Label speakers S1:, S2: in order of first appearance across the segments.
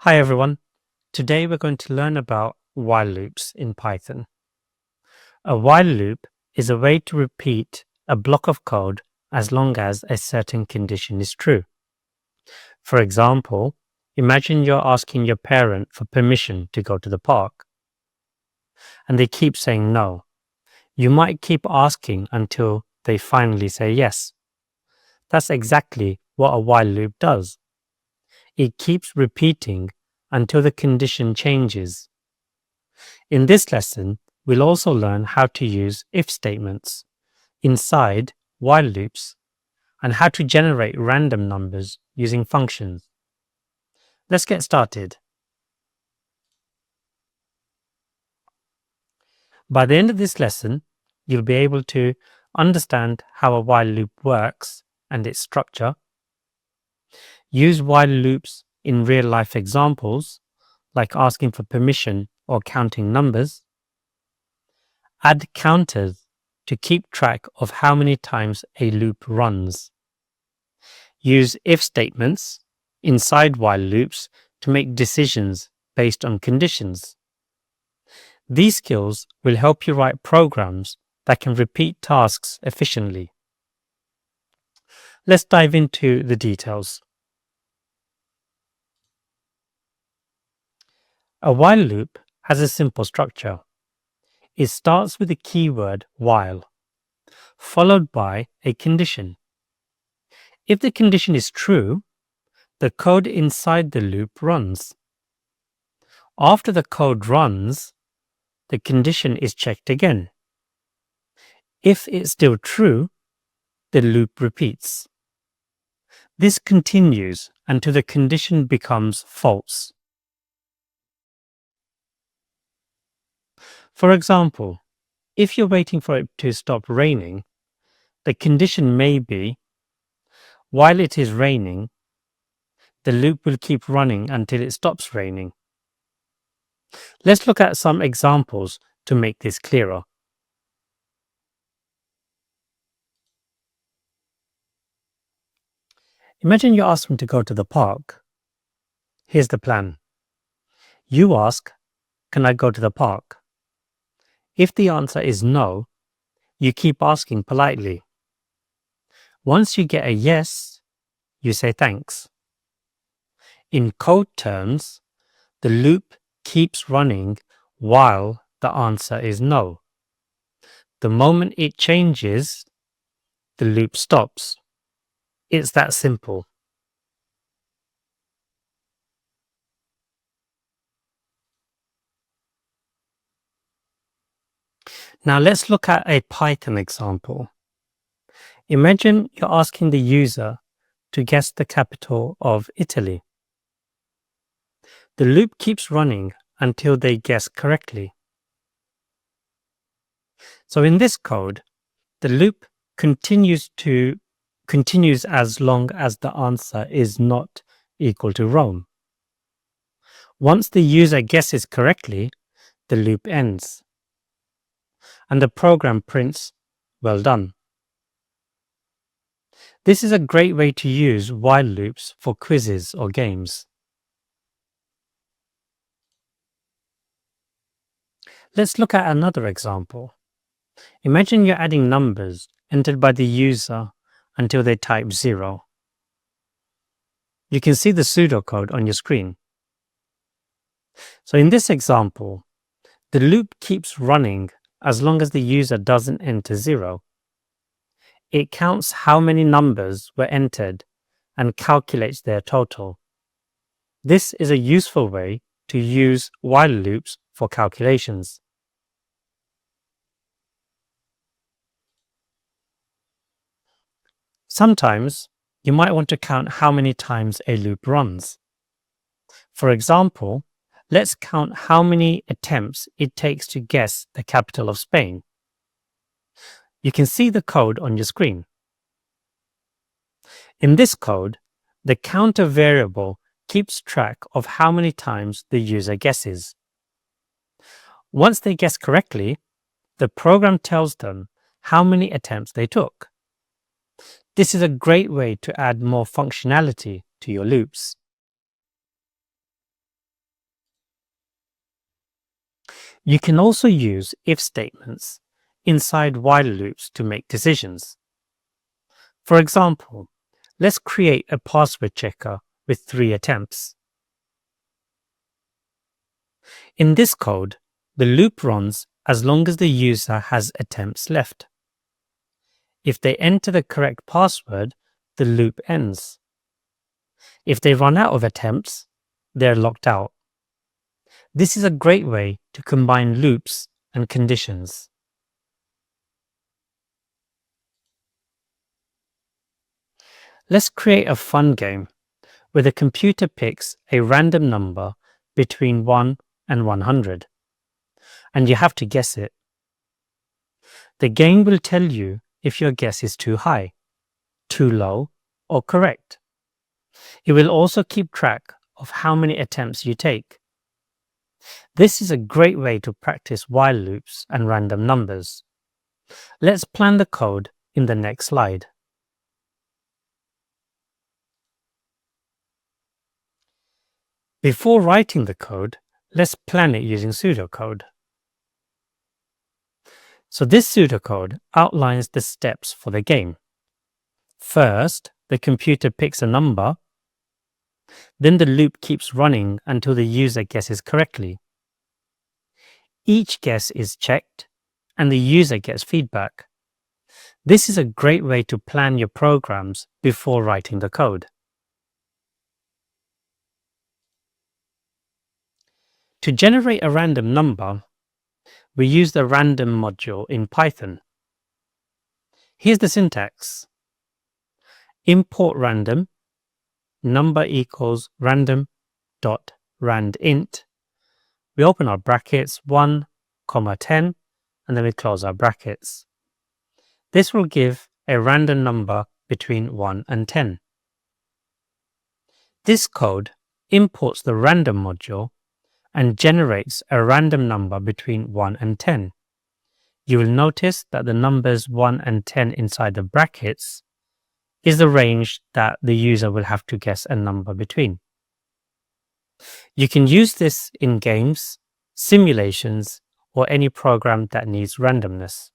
S1: Hi everyone. Today we're going to learn about while loops in Python. A while loop is a way to repeat a block of code as long as a certain condition is true. For example, imagine you're asking your parent for permission to go to the park and they keep saying no. You might keep asking until they finally say yes. That's exactly what a while loop does. It keeps repeating until the condition changes. In this lesson, we'll also learn how to use if statements inside while loops and how to generate random numbers using functions. Let's get started. By the end of this lesson, you'll be able to understand how a while loop works and its structure, use while loops in real life examples like asking for permission or counting numbers, add counters to keep track of how many times a loop runs. Use if statements inside while loops to make decisions based on conditions. These skills will help you write programs that can repeat tasks efficiently. Let's dive into the details. A while loop has a simple structure. It starts with the keyword while, followed by a condition. If the condition is true, the code inside the loop runs. After the code runs, the condition is checked again. If it's still true, the loop repeats. This continues until the condition becomes false. For example, if you're waiting for it to stop raining, the condition may be, while it is raining, the loop will keep running until it stops raining. Let's look at some examples to make this clearer. Imagine you ask them to go to the park. Here's the plan. You ask, "Can I go to the park?" If the answer is no, you keep asking politely. Once you get a yes, you say thanks. In code terms, the loop keeps running while the answer is no. The moment it changes, the loop stops. It's that simple. Now let's look at a Python example. Imagine you're asking the user to guess the capital of Italy. The loop keeps running until they guess correctly. So in this code, the loop continues as long as the answer is not equal to Rome. Once the user guesses correctly, the loop ends. And the program prints, "Well done." This is a great way to use while loops for quizzes or games. Let's look at another example. Imagine you're adding numbers entered by the user until they type 0. You can see the pseudocode on your screen. So in this example, the loop keeps running as long as the user doesn't enter 0. It counts how many numbers were entered and calculates their total. This is a useful way to use while loops for calculations. Sometimes you might want to count how many times a loop runs. For example, let's count how many attempts it takes to guess the capital of Spain. You can see the code on your screen. In this code, the counter variable keeps track of how many times the user guesses. Once they guess correctly, the program tells them how many attempts they took. This is a great way to add more functionality to your loops. You can also use if statements inside while loops to make decisions. For example, let's create a password checker with 3 attempts. In this code, the loop runs as long as the user has attempts left. If they enter the correct password, the loop ends. If they run out of attempts, they're locked out. This is a great way to combine loops and conditions. Let's create a fun game where the computer picks a random number between 1 and 100, and you have to guess it. The game will tell you if your guess is too high, too low, or correct. It will also keep track of how many attempts you take. This is a great way to practice while loops and random numbers. Let's plan the code in the next slide. Before writing the code, let's plan it using pseudocode. So this pseudocode outlines the steps for the game. First, the computer picks a number. Then the loop keeps running until the user guesses correctly. Each guess is checked, and the user gets feedback. This is a great way to plan your programs before writing the code. To generate a random number, we use the random module in Python. Here's the syntax. Import random, number equals random dot randint. We open our brackets 1, 10, and then we close our brackets. This will give a random number between 1 and 10. This code imports the random module and generates a random number between 1 and 10. You will notice that the numbers 1 and 10 inside the brackets is the range that the user will have to guess a number between. You can use this in games, simulations, or any program that needs randomness.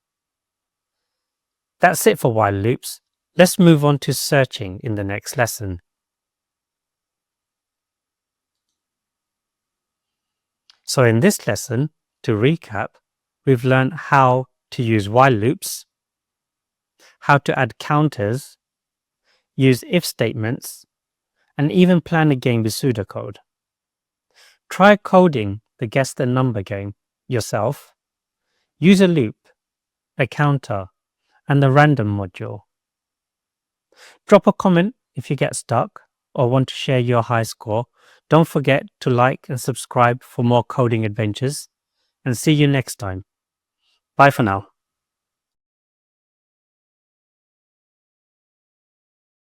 S1: That's it for while loops. Let's move on to searching in the next lesson. So in this lesson, to recap, we've learned how to use while loops, how to add counters, use if statements, and even plan a game with pseudocode. Try coding the guess the number game yourself. Use a loop, a counter, and the random module. Drop a comment if you get stuck or want to share your high score. Don't forget to like and subscribe for more coding adventures, and see you next time. Bye for now.